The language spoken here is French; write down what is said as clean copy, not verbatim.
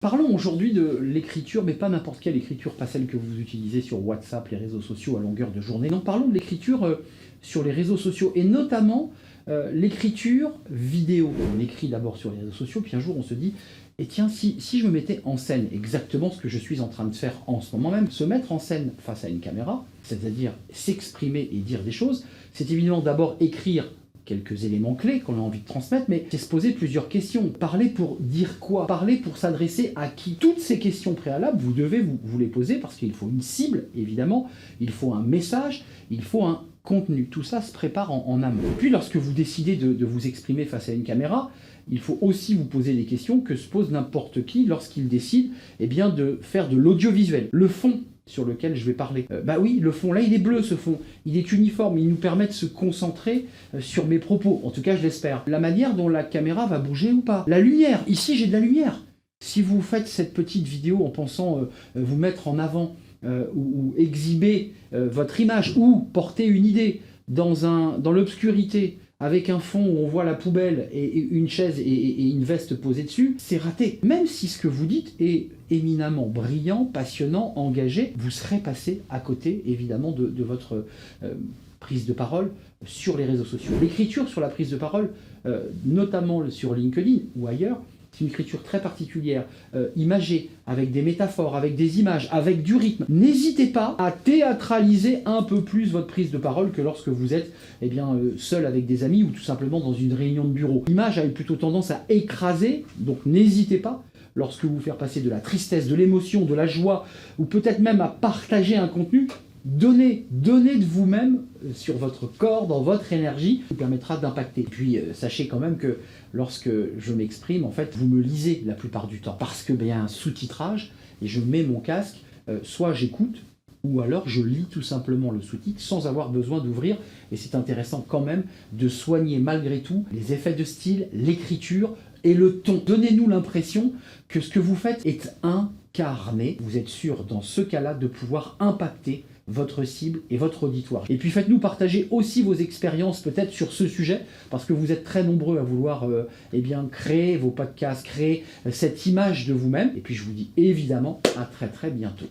Parlons aujourd'hui de l'écriture, mais pas n'importe quelle écriture, pas celle que vous utilisez sur WhatsApp, les réseaux sociaux à longueur de journée. Non, parlons de l'écriture sur les réseaux sociaux, et notamment l'écriture vidéo. On écrit d'abord sur les réseaux sociaux, puis un jour on se dit, et tiens, si je me mettais en scène, exactement ce que je suis en train de faire en ce moment même, se mettre en scène face à une caméra, c'est-à-dire s'exprimer et dire des choses, c'est évidemment d'abord écrire quelques éléments clés qu'on a envie de transmettre, mais c'est se poser plusieurs questions. Parler pour dire quoi? Parler pour s'adresser à qui? Toutes ces questions préalables, vous devez vous les poser parce qu'il faut une cible, évidemment, il faut un message, il faut un contenu. Tout ça se prépare en amont. Puis lorsque vous décidez de vous exprimer face à une caméra, il faut aussi vous poser des questions que se pose n'importe qui lorsqu'il décide de faire de l'audiovisuel. Le fond sur lequel je vais parler. Bah oui, le fond, là, il est bleu, ce fond. Il est uniforme, il nous permet de se concentrer sur mes propos. En tout cas, je l'espère. La manière dont la caméra va bouger ou pas. La lumière. Ici, j'ai de la lumière. Si vous faites cette petite vidéo en pensant vous mettre en avant ou exhiber votre image ou porter une idée dans l'obscurité, avec un fond où on voit la poubelle et une chaise et une veste posée dessus, c'est raté. Même si ce que vous dites est éminemment brillant, passionnant, engagé, vous serez passé à côté, évidemment, de votre prise de parole sur les réseaux sociaux. L'écriture sur la prise de parole, notamment sur LinkedIn ou ailleurs, c'est une écriture très particulière, imagée, avec des métaphores, avec des images, avec du rythme. N'hésitez pas à théâtraliser un peu plus votre prise de parole que lorsque vous êtes seul avec des amis ou tout simplement dans une réunion de bureau. L'image a plutôt tendance à écraser, donc n'hésitez pas, lorsque vous faire passer de la tristesse, de l'émotion, de la joie, ou peut-être même à partager un contenu, donnez de vous-même sur votre corps, dans votre énergie, qui vous permettra d'impacter. Puis sachez quand même que lorsque je m'exprime, en fait, vous me lisez la plupart du temps. Parce que y a un sous-titrage, et je mets mon casque, soit j'écoute, ou alors je lis tout simplement le sous-titre sans avoir besoin d'ouvrir. Et c'est intéressant quand même de soigner malgré tout les effets de style, l'écriture et le ton. Donnez-nous l'impression que ce que vous faites est incarné. Vous êtes sûr dans ce cas-là de pouvoir impacter votre cible et votre auditoire. Et puis faites-nous partager aussi vos expériences peut-être sur ce sujet, parce que vous êtes très nombreux à vouloir créer vos podcasts, créer cette image de vous-même. Et puis je vous dis évidemment à très bientôt.